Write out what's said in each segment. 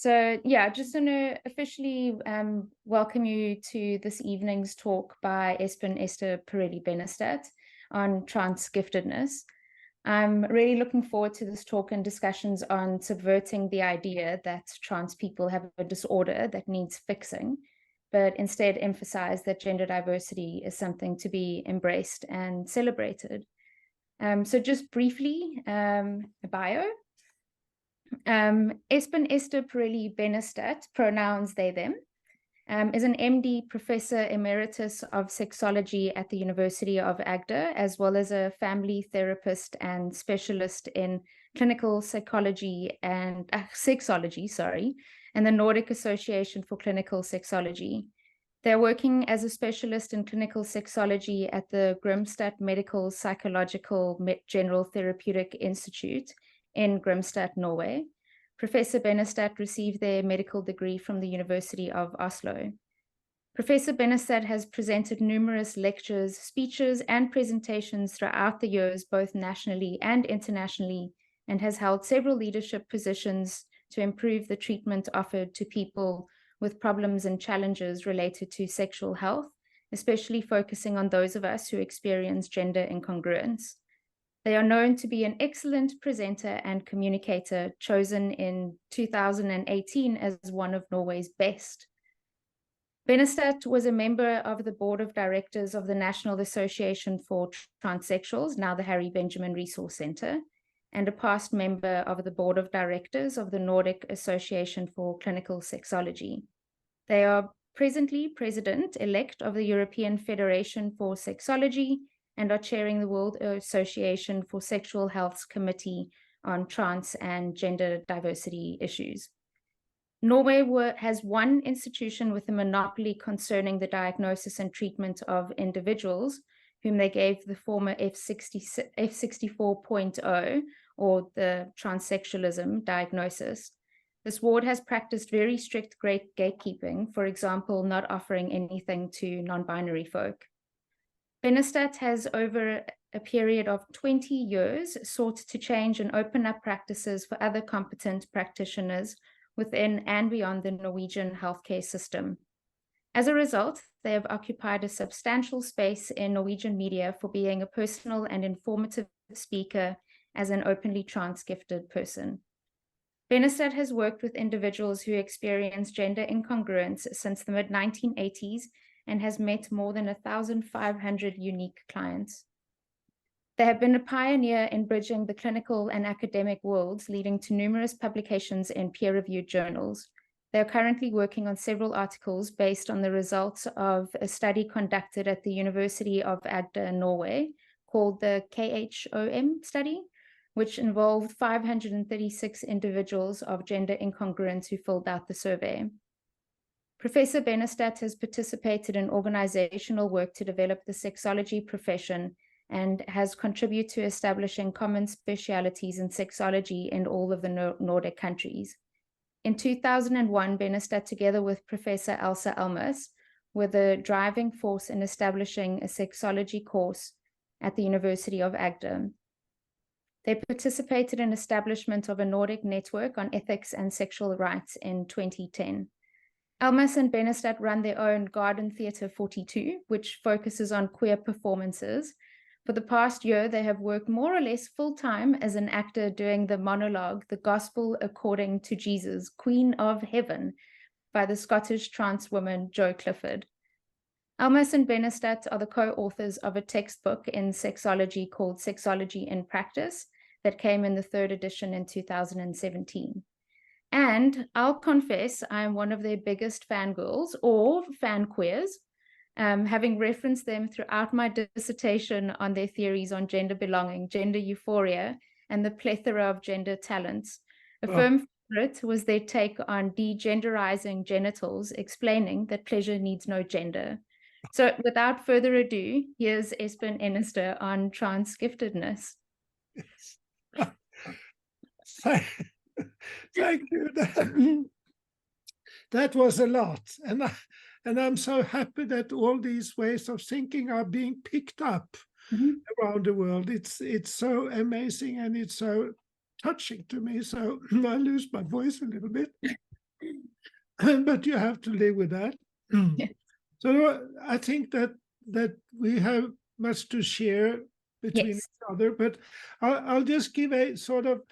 So yeah, just want to officially welcome you to this evening's talk by Esben Esther Pirelli Benestad on transgiftedness. I'm really looking forward to this talk and discussions on subverting the idea that trans people have a disorder that needs fixing, but instead emphasize that gender diversity is something to be embraced and celebrated. So just briefly, a bio. Esben Esther Pirelli Benestad, pronouns they, them, is an MD professor emeritus of sexology at the University of Agder, as well as a family therapist and specialist in clinical psychology and sexology, and the Nordic Association for Clinical Sexology. They're working as a specialist in clinical sexology at the Grimstad Medical Psychological General Therapeutic Institute in Grimstad, Norway. Professor Benestad received their medical degree from the University of Oslo. Professor Benestad has presented numerous lectures, speeches, and presentations throughout the years, both nationally and internationally, and has held several leadership positions to improve the treatment offered to people with problems and challenges related to sexual health, especially focusing on those of us who experience gender incongruence. They are known to be an excellent presenter and communicator, chosen in 2018 as one of Norway's best. Benestad was a member of the board of directors of the National Association for Transsexuals, now the Harry Benjamin Resource Center, and a past member of the board of directors of the Nordic Association for Clinical Sexology. They are presently president-elect of the European Federation for Sexology and are chairing the World Association for Sexual Health's Committee on Trans and Gender Diversity Issues. Norway has one institution with a monopoly concerning the diagnosis and treatment of individuals, whom they gave the former F64.0, or the transsexualism diagnosis. This ward has practiced very strict gatekeeping, for example, not offering anything to non-binary folk. Benestad has, over a period of 20 years, sought to change and open up practices for other competent practitioners within and beyond the Norwegian healthcare system. As a result, they have occupied a substantial space in Norwegian media for being a personal and informative speaker as an openly trans-gifted person. Benestad has worked with individuals who experience gender incongruence since the mid-1980s and has met more than 1,500 unique clients. They have been a pioneer in bridging the clinical and academic worlds, leading to numerous publications in peer-reviewed journals. They are currently working on several articles based on the results of a study conducted at the University of Agder, Norway, called the KHOM study, which involved 536 individuals of gender incongruence who filled out the survey. Professor Benestad has participated in organizational work to develop the sexology profession and has contributed to establishing common specialities in sexology in all of the Nordic countries. In 2001, Benestad, together with Professor Elsa Elmas, were the driving force in establishing a sexology course at the University of Agder. They participated in establishment of a Nordic network on ethics and sexual rights in 2010. Elmas and Benestad run their own Garden Theatre 42, which focuses on queer performances. For the past year, they have worked more or less full-time as an actor doing the monologue, The Gospel According to Jesus, Queen of Heaven, by the Scottish trans woman Jo Clifford. Elmas and Benestad are the co-authors of a textbook in sexology called Sexology in Practice that came in the 3rd edition in 2017. And I'll confess, I am one of their biggest fangirls or fan queers, having referenced them throughout my dissertation on their theories on gender belonging, gender euphoria, and the plethora of gender talents. A firm favorite was their take on degenderizing genitals, explaining that pleasure needs no gender. So without further ado, here's Esben Esther on transgiftedness. Thank you. That was a lot. And I'm so happy that all these ways of thinking are being picked up around the world. It's so amazing and it's so touching to me. So I lose my voice a little bit. but you have to live with that. Yeah. So I think that we have much to share between Yes. each other, but I'll just give a sort of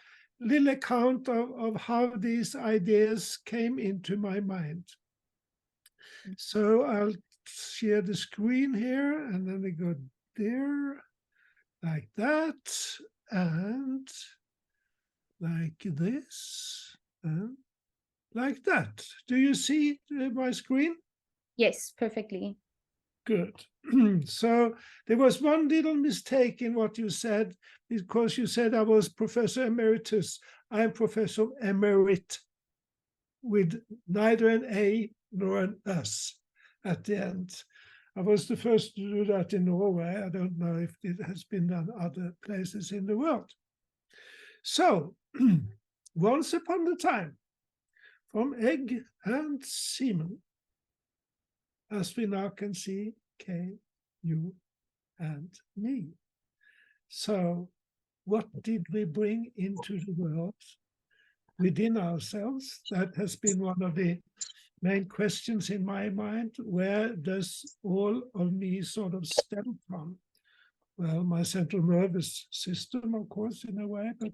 little account of how these ideas came into my mind. So I'll share the screen here, and then we go there, like that, and like this, and like that. Do you see my screen? Yes, perfectly. Good. So there was one little mistake in what you said, because you said I was Professor Emeritus. I am Professor Emerit, with neither an A nor an S at the end. I was the first to do that in Norway. I don't know if it has been done other places in the world. So, once upon a time, from egg and semen, as we now can see, came you and me. So, what did we bring into the world within ourselves? That has been one of the main questions in my mind. Where does all of me sort of stem from? Well, my central nervous system, of course, in a way, but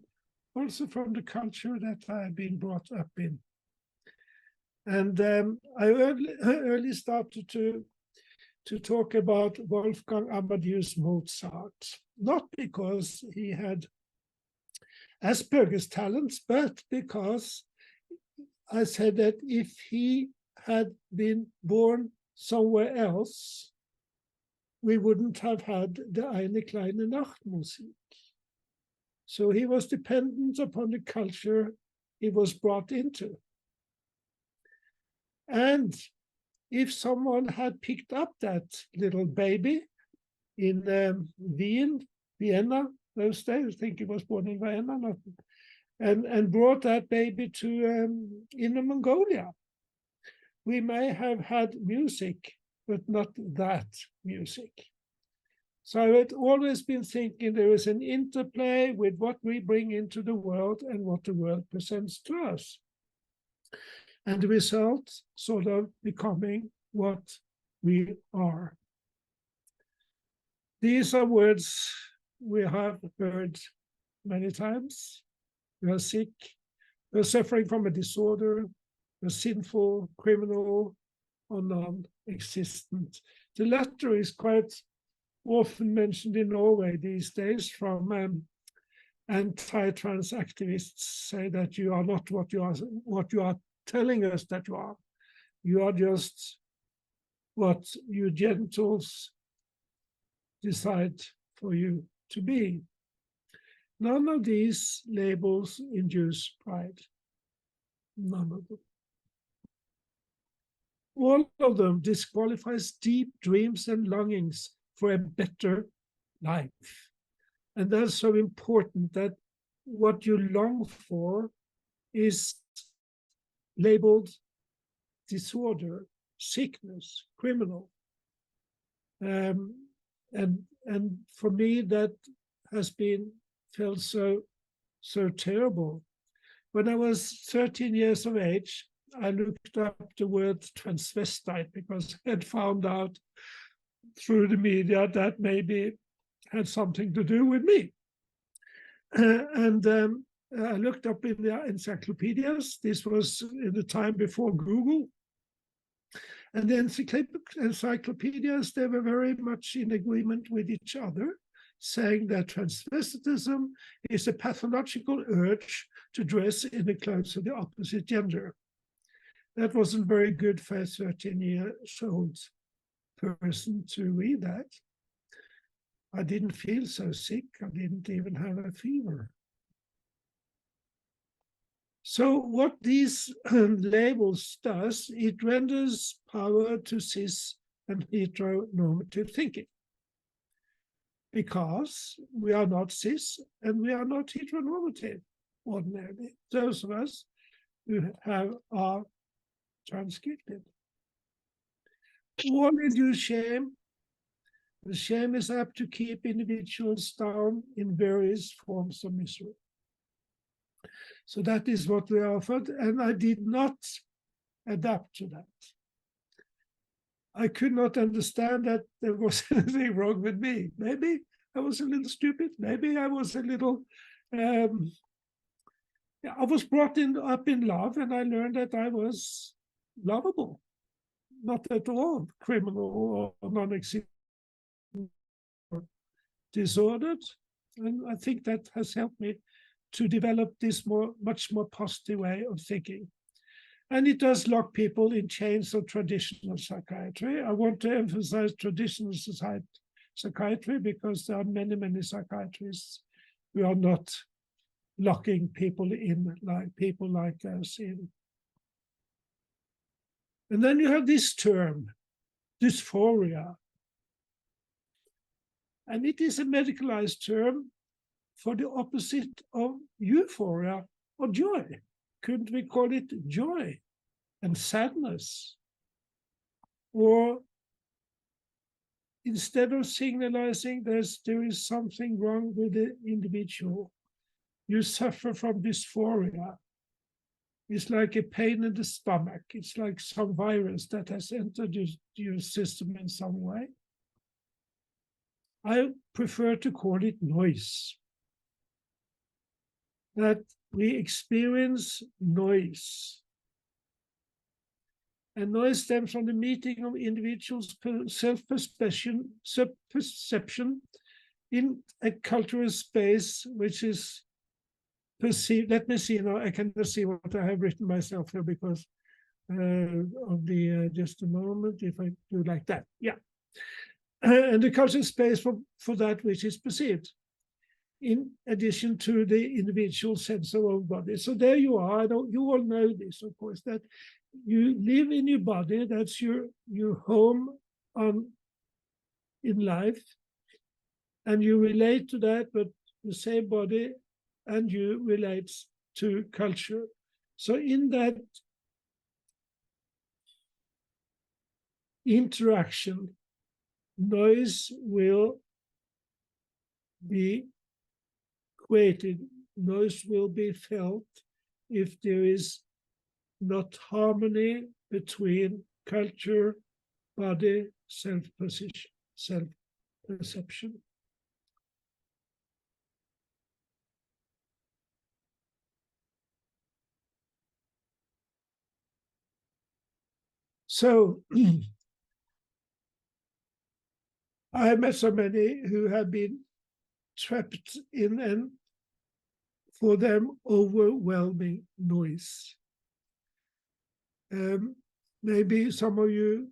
also from the culture that I've been brought up in. And I early started to talk about Wolfgang Amadeus Mozart, not because he had Asperger's talents, but because I said that if he had been born somewhere else, we wouldn't have had the Eine kleine Nachtmusik. So he was dependent upon the culture he was brought into. And if someone had picked up that little baby in Vienna, those days, I think he was born in Vienna, and brought that baby to Inner Mongolia, we may have had music, but not that music. So I've always been thinking there is an interplay with what we bring into the world and what the world presents to us. And the result sort of becoming what we are. These are words we have heard many times. We are sick, we are suffering from a disorder, we are sinful, criminal, or non-existent. The latter is quite often mentioned in Norway these days from anti-trans activists, say that you are not what you are telling us that you are. You are just what you genitals decide for you to be. None of these labels induce pride. None of them. All of them disqualifies deep dreams and longings for a better life. And that's so important, that what you long for is labeled disorder, sickness, criminal. And for me, that has been felt so terrible. When I was 13 years of age, I looked up the word transvestite because I had found out through the media that maybe had something to do with me. I looked up in the encyclopedias. This was in the time before Google. And the encyclopedias, they were very much in agreement with each other, saying that transvestitism is a pathological urge to dress in the clothes of the opposite gender. That wasn't very good for a 13-year-old person to read that. I didn't feel so sick. I didn't even have a fever. So what these labels does, it renders power to cis and heteronormative thinking. Because we are not cis and we are not heteronormative ordinarily. Those of us who are transgifted. All induce shame. The shame is apt to keep individuals down in various forms of misery. So that is what we offered. And I did not adapt to that. I could not understand that there was anything wrong with me. Maybe I was a little stupid. Maybe I was a little, I was brought up in love, and I learned that I was lovable, not at all criminal or non-existent or disordered. And I think that has helped me to develop this much more positive way of thinking. And it does lock people in chains of traditional psychiatry. I want to emphasize traditional psychiatry because there are many, many psychiatrists who are not locking people in like people like us in. And then you have this term, dysphoria. And it is a medicalized term for the opposite of euphoria or joy. Couldn't we call it joy and sadness? Or instead of signalizing there is something wrong with the individual, you suffer from dysphoria. It's like a pain in the stomach. It's like some virus that has entered your system in some way. I prefer to call it noise. That we experience noise. And noise stems from the meeting of individuals' self-perception in a cultural space which is perceived. Let me see now. I cannot see what I have written myself here because of the just a moment. If I do like that, yeah. And the cultural space for that which is perceived, in addition to the individual sense of own body. So there you are. You all know this, of course, that you live in your body. That's your home in life, and you relate to that, but the same body, and you relate to culture. So in that interaction, noise will be created, noise will be felt if there is not harmony between culture, body, self-perception. So I have met so many who have been trapped in an, for them, overwhelming noise. Maybe some of you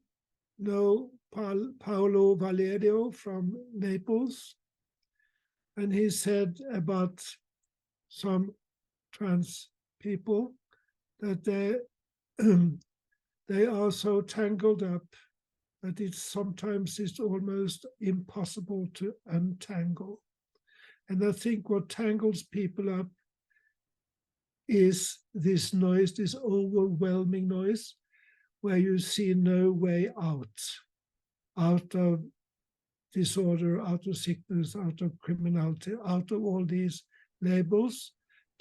know Paolo Valerio from Naples, and he said about some trans people that they are so tangled up that sometimes it's almost impossible to untangle. And I think what tangles people up is this noise, this overwhelming noise, where you see no way out of disorder, out of sickness, out of criminality, out of all these labels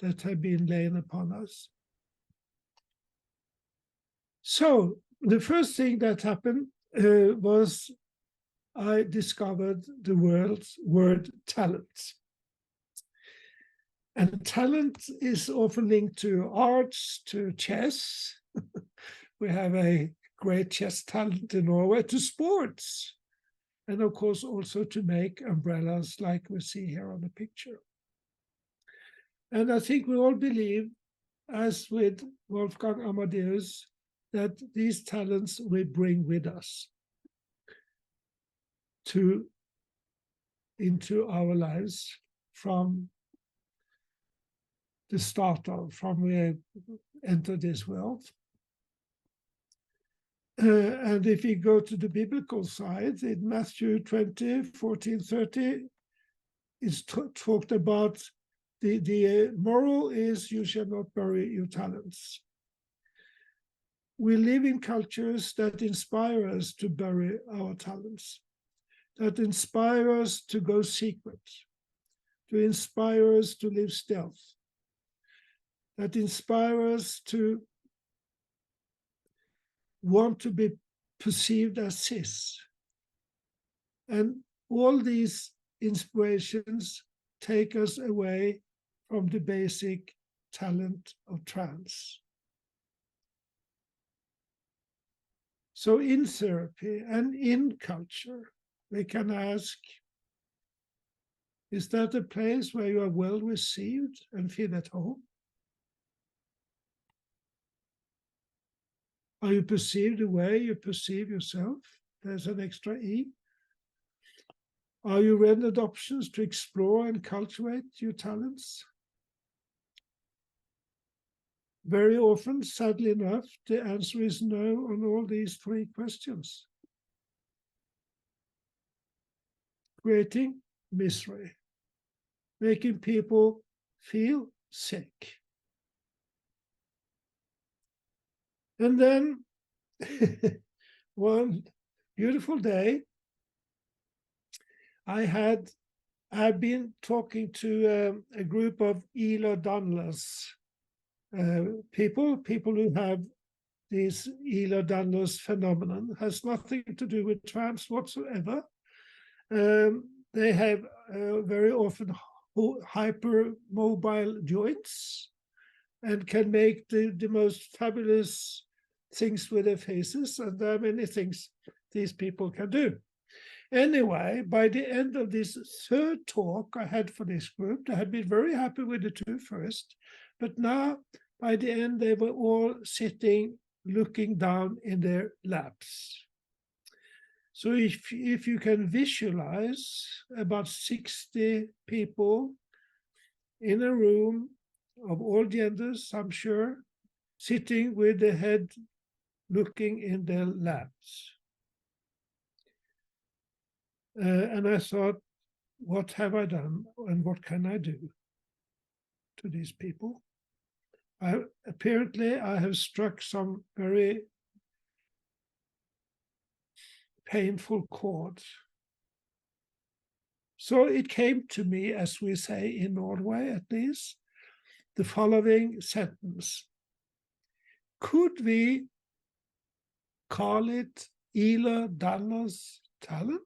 that have been laid upon us. So the first thing that happened was I discovered the word talent. And talent is often linked to arts, to chess. We have a great chess talent in Norway, to sports, and of course also to make umbrellas like we see here on the picture. And I think we all believe, as with Wolfgang Amadeus, that these talents we bring with us into our lives from the start of, from we enter this world. And if we go to the biblical side, in Matthew 20, 14, 30, it's talked about the moral is you shall not bury your talents. We live in cultures that inspire us to bury our talents, that inspire us to go secret, to inspire us to live stealth, that inspire us to want to be perceived as cis. And all these inspirations take us away from the basic talent of trans. So in therapy and in culture, we can ask, is that a place where you are well received and feel at home? Are you perceived the way you perceive yourself? There's an extra E. Are you rendered options to explore and cultivate your talents? Very often, sadly enough, the answer is no on all these three questions. Creating misery, making people feel sick. And then one beautiful day, I've been talking to a group of Ehlers-Danlos people who have this Ehlers-Danlos phenomenon. Has nothing to do with trans whatsoever. They have very often hypermobile joints and can make the most fabulous things with their faces, and there are many things these people can do. Anyway, by the end of this third talk I had for this group, I had been very happy with the two first, but now by the end they were all sitting, looking down in their laps. So if you can visualize about 60 people in a room of all genders, I'm sure, sitting with the head looking in their laps. And I thought, what have I done and what can I do to these people? Apparently, I have struck some very painful chords. So it came to me, as we say in Norway at least, the following sentence. Could we call it Ehlers-Danlos talent?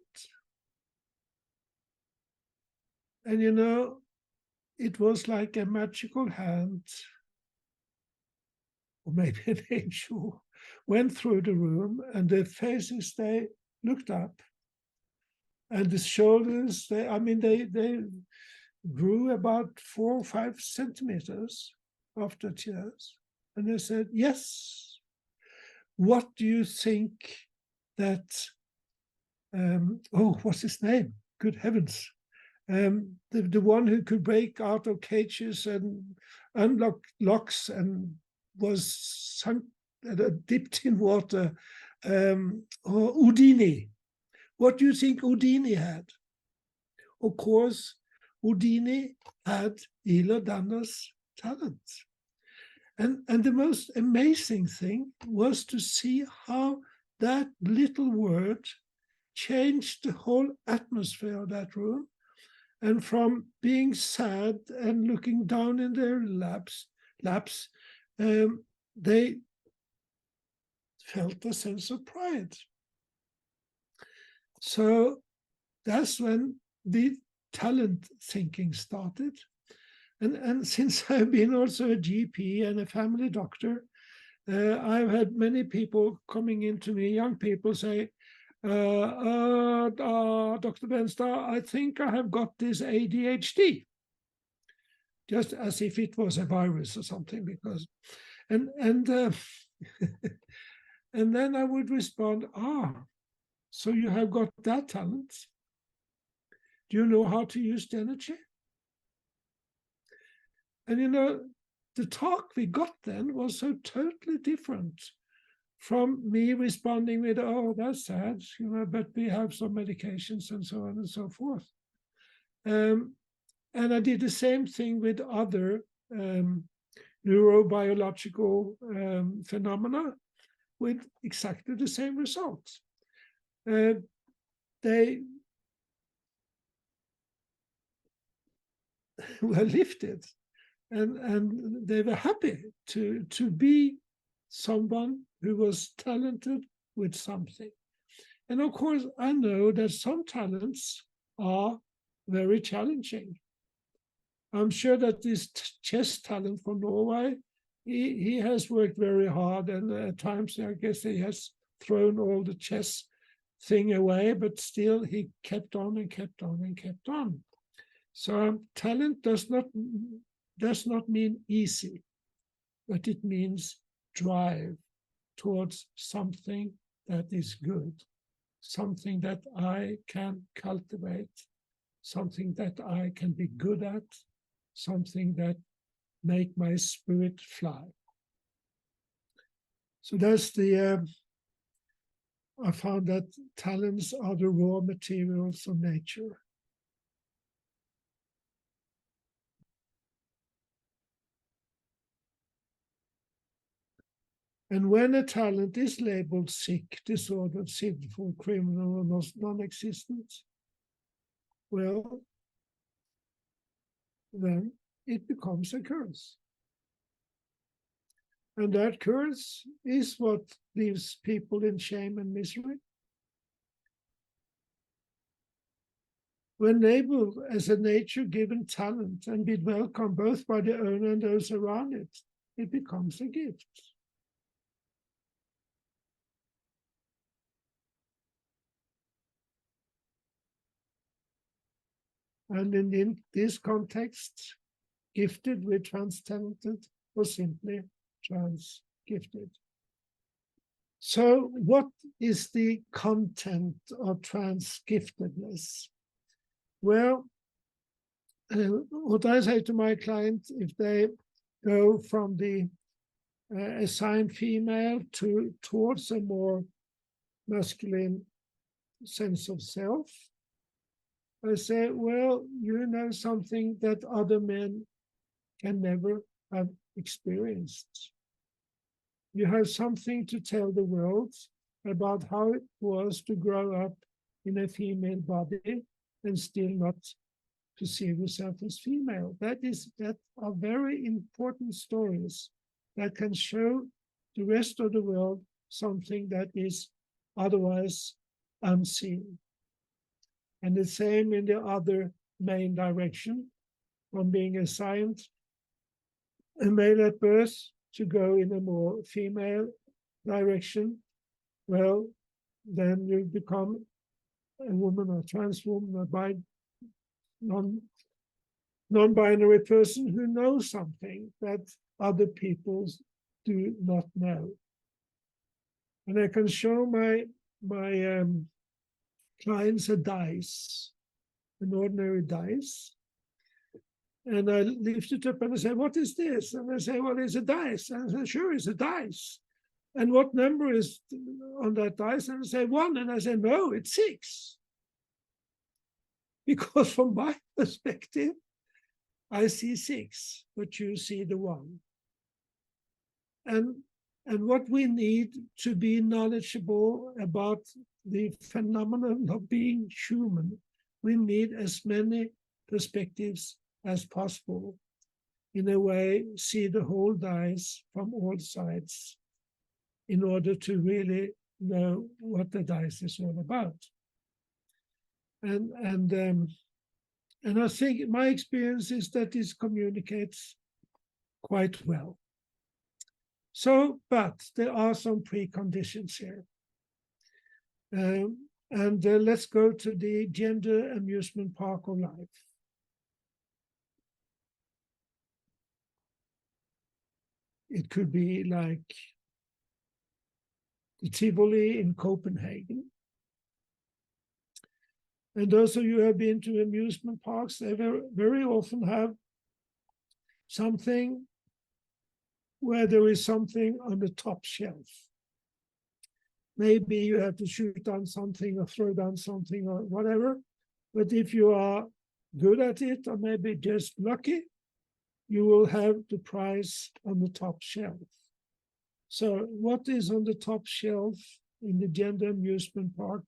And you know, it was like a magical hand, or maybe an angel, went through the room, and their faces, they looked up, and the shoulders, they grew about 4 or 5 centimeters after tears. And they said, yes, what do you think that, what's his name? Good heavens. The one who could break out of cages and unlock locks and was sunk, dipped in water, or Houdini. What do you think Houdini had? Of course, Houdini had Ehlers-Danlos talent. And the most amazing thing was to see how that little word changed the whole atmosphere of that room. And from being sad and looking down in their laps, they felt a sense of pride. So that's when the talent thinking started. And since I've been also a GP and a family doctor, I've had many people coming into me, young people say, Dr. Benestad, I think I have got this ADHD. Just as if it was a virus or something, because, and and then I would respond, so you have got that talent. Do you know how to use the energy? And you know, the talk we got then was so totally different from me responding with, oh, that's sad, you know, but we have some medications and so on and so forth. And I did the same thing with other neurobiological phenomena with exactly the same results. They were lifted and they were happy to be someone who was talented with something. And of course, I know that some talents are very challenging. I'm sure that this chess talent from Norway, he has worked very hard, and at times I guess he has thrown all the chess thing away, but still he kept on and kept on and kept on. So talent does not mean easy, but it means drive towards something that is good, something that I can cultivate, something that I can be good at, something that make my spirit fly. So that's the, I found that talents are the raw materials of nature. And when a talent is labeled sick, disordered, sinful, criminal, or non-existent, well, then it becomes a curse. And that curse is what leaves people in shame and misery. When labeled as a nature-given talent and be welcomed both by the owner and those around it, it becomes a gift. And in this context, gifted with trans-talented or simply trans-gifted. So what is the content of trans-giftedness? Well, what I say to my clients, if they go from the assigned female towards a more masculine sense of self, I say, well, you know something that other men can never have experienced. You have something to tell the world about how it was to grow up in a female body and still not perceive yourself as female. That are very important stories that can show the rest of the world something that is otherwise unseen. And the same in the other main direction, from being assigned a male at birth to go in a more female direction. Well, then you become a woman or trans woman or non-binary person who knows something that other people do not know. And I can show my clients a dice, an ordinary dice. And I lift it up and I say, what is this? And I say, well, it's a dice. And I say, sure, it's a dice. And what number is on that dice? And I say, 1. And I say, no, it's 6. Because from my perspective, I see 6, but you see the 1. And what we need to be knowledgeable about the phenomenon of being human, we need as many perspectives as possible. In a way, see the whole dice from all sides in order to really know what the dice is all about. And I think my experience is that this communicates quite well. So, but there are some preconditions here. Let's go to the gender amusement park of life. It could be like the Tivoli in Copenhagen. And those of you who have been to amusement parks, they very often have something where there is something on the top shelf. Maybe you have to shoot down something or throw down something or whatever. But if you are good at it, or maybe just lucky, you will have the prize on the top shelf. So what is on the top shelf in the gender amusement park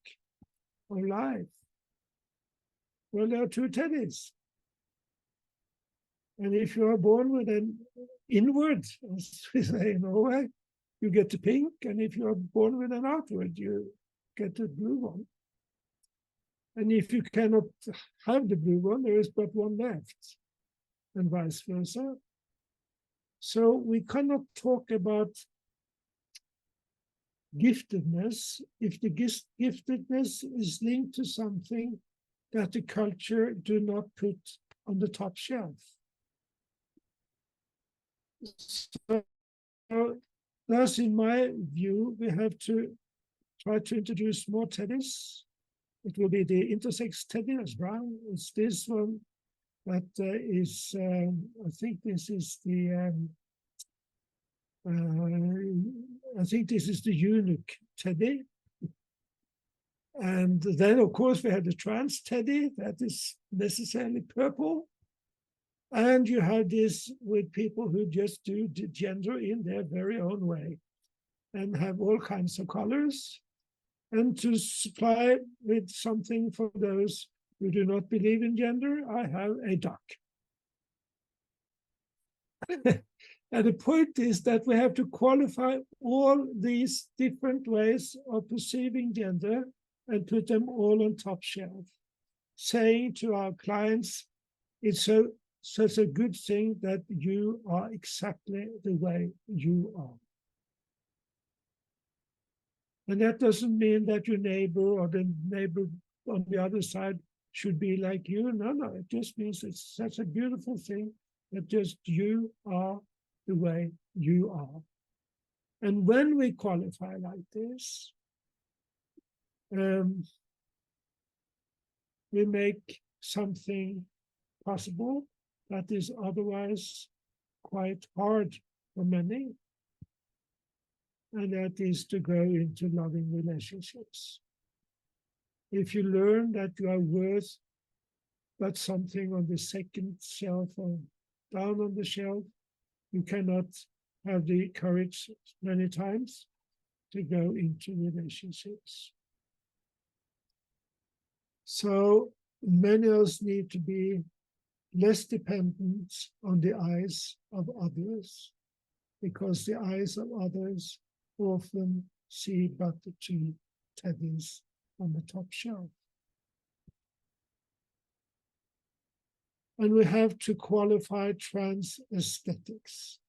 of life? Well, there are 2 teddies. And if you are born with an inward, as we say in Norway, you get the pink, and if you are born with an outward, you get the blue one. And if you cannot have the blue one, there is but one left, and vice versa. So we cannot talk about giftedness if the giftedness is linked to something that the culture do not put on the top shelf. So thus, in my view, we have to try to introduce more teddies. It will be the intersex teddy as well. It's this one that is, I think this is the, I think this is the eunuch teddy. And then, of course, we have the trans teddy that is necessarily purple. And you have this with people who just do the gender in their very own way and have all kinds of colors. And to supply with something for those who do not believe in gender, I have a duck. And the point is that we have to qualify all these different ways of perceiving gender and put them all on top shelf, saying to our clients, it's such a good thing that you are exactly the way you are. And that doesn't mean that your neighbor or the neighbor on the other side should be like you. No, it just means it's such a beautiful thing that just you are the way you are. And when we qualify like this, we make something possible that is otherwise quite hard for many, and that is to go into loving relationships. If you learn that you are worth but something on the second shelf or down on the shelf, you cannot have the courage many times to go into relationships. So many of us need to be less dependent on the eyes of others, because the eyes of others often see but the two teddies on the top shelf. And we have to qualify trans aesthetics,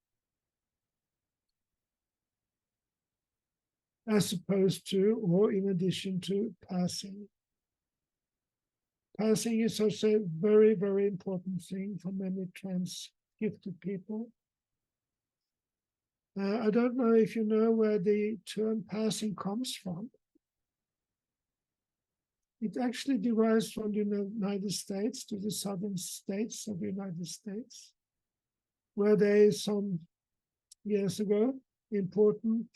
as opposed to, or in addition to, passing. Passing is such a very, very important thing for many trans gifted people. I don't know if you know where the term passing comes from. It actually derives from the United States, to the southern states of the United States, where they, some years ago, important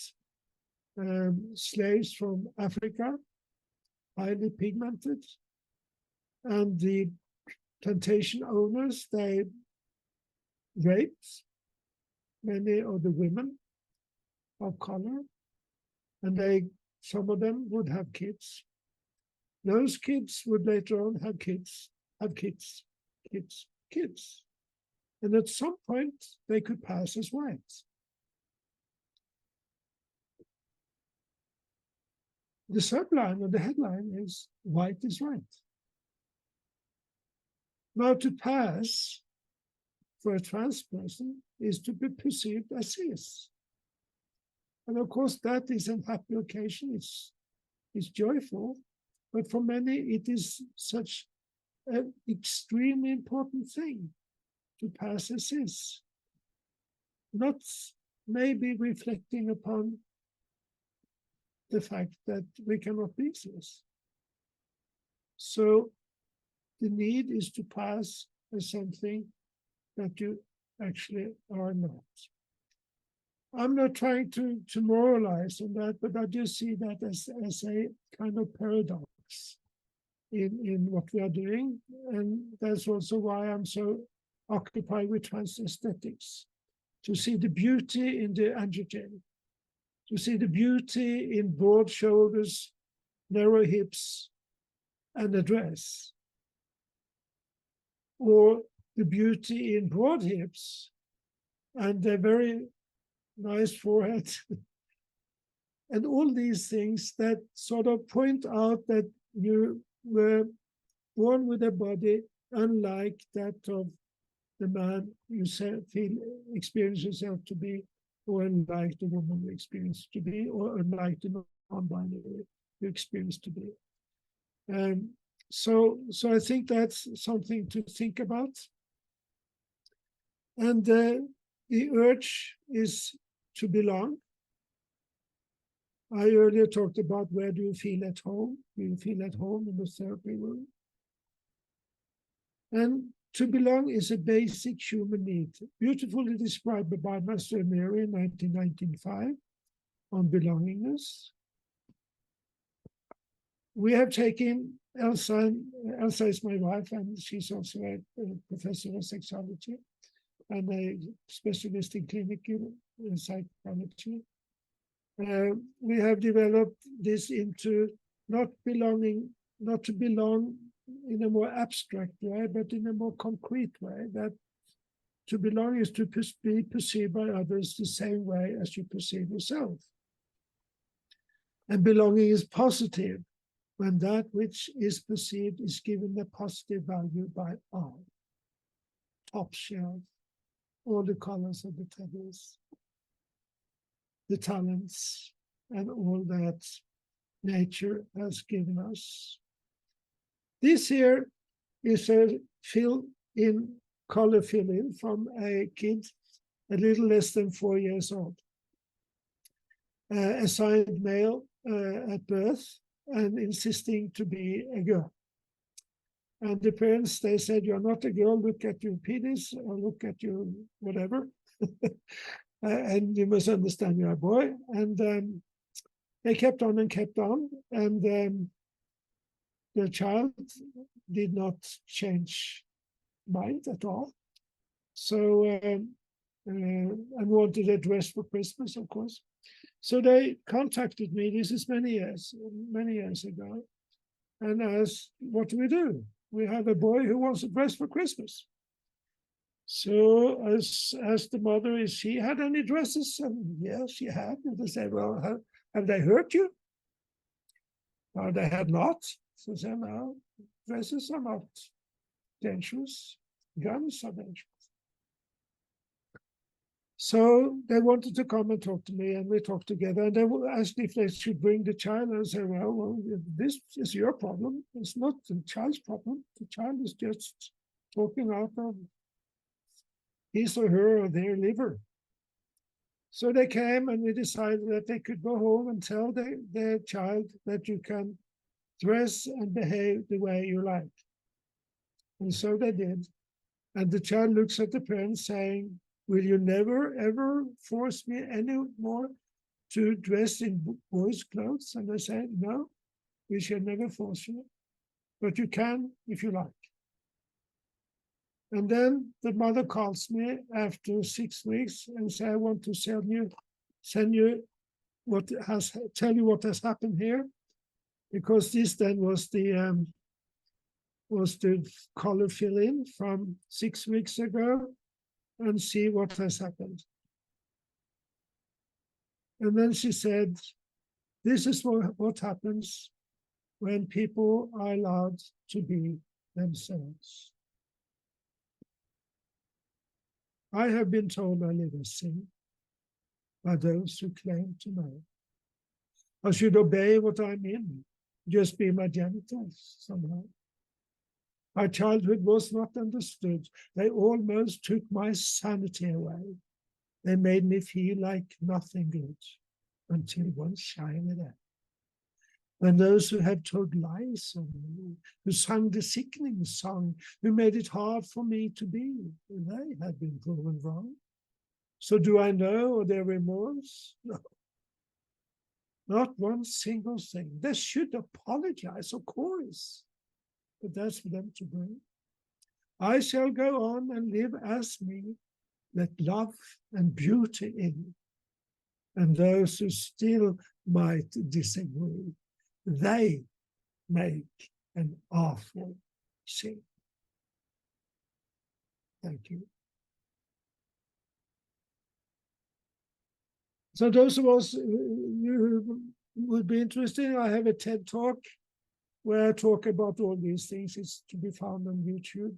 slaves from Africa, highly pigmented, and the plantation owners, they raped many of the women of color, and some of them would have kids. Those kids would later on have kids. And at some point, they could pass as white. The subline or the headline is white is right. Now, to pass for a trans person is to be perceived as cis. And of course, that is an happy occasion. It's joyful. But for many, it is such an extremely important thing to pass as cis. Not maybe reflecting upon the fact that we cannot be cis. So the need is to pass as something that you actually are not. I'm not trying to moralize on that, but I just see that as a kind of paradox in what we are doing. And that's also why I'm so occupied with trans aesthetics, to see the beauty in the androgen, to see the beauty in broad shoulders, narrow hips, and a dress, or the beauty in broad hips and a very nice forehead and all these things that sort of point out that you were born with a body unlike that of the man you experience yourself to be, or unlike the woman you experience to be, or unlike the non-binary you experience to be. So I think that's something to think about. And the urge is to belong. I earlier talked about where do you feel at home? Do you feel at home in the therapy room? And to belong is a basic human need, beautifully described by Master Mary in 1995 on belongingness. We have taken Elsa is my wife, and she's also a professor of sexology and a specialist in clinical psychology. We have developed this into not to belong in a more abstract way, but in a more concrete way, that to belong is to be perceived by others the same way as you perceive yourself. And belonging is positive when that which is perceived is given a positive value by all. Top shelf, all the colors of the feathers, the talents, and all that nature has given us. This here is a color fill-in from a kid a little less than 4 years old, assigned male at birth and insisting to be a girl. And the parents, they said, you're not a girl, look at your penis or look at your whatever. And you must understand you're a boy. And they kept on and kept on. And the child did not change mind at all. So, and wanted a dress for Christmas, of course. So they contacted me, this is many years ago, and asked, what do we do? We have a boy who wants a dress for Christmas. So I asked the mother if she had any dresses, and yes, she had. And they said, well, have they hurt you? No, they had not. So I said, no, dresses are not dangerous. Guns are dangerous. So they wanted to come and talk to me, and we talked together. And they asked if they should bring the child. And I said, well, this is your problem. It's not the child's problem. The child is just talking out of his or her or their liver. So they came, and we decided that they could go home and tell their child that you can dress and behave the way you like. And so they did. And the child looks at the parents saying, will you never, ever force me anymore to dress in boys' clothes? And I said, no, we shall never force you, but you can if you like. And then the mother calls me after 6 weeks and says, I want to tell you tell you what has happened here, because this then was the color fill-in from 6 weeks ago, and see what has happened. And then she said, this is what happens when people are allowed to be themselves. I have been told I live as sin by those who claim to know. I should obey what I'm in, just be my genitals somehow. My childhood was not understood. They almost took my sanity away. They made me feel like nothing good until one shiny day. When those who have told lies on me, who sang the sickening song, who made it hard for me to be, they had been proven wrong. So do I know their remorse? No. Not one single thing. They should apologize, of course. But that's for them to bring. I shall go on and live as me, let love and beauty in. And those who still might disagree, they make an awful sin. Thank you. So those of us you would be interested, I have a TED talk where I talk about all these things. It's to be found on YouTube.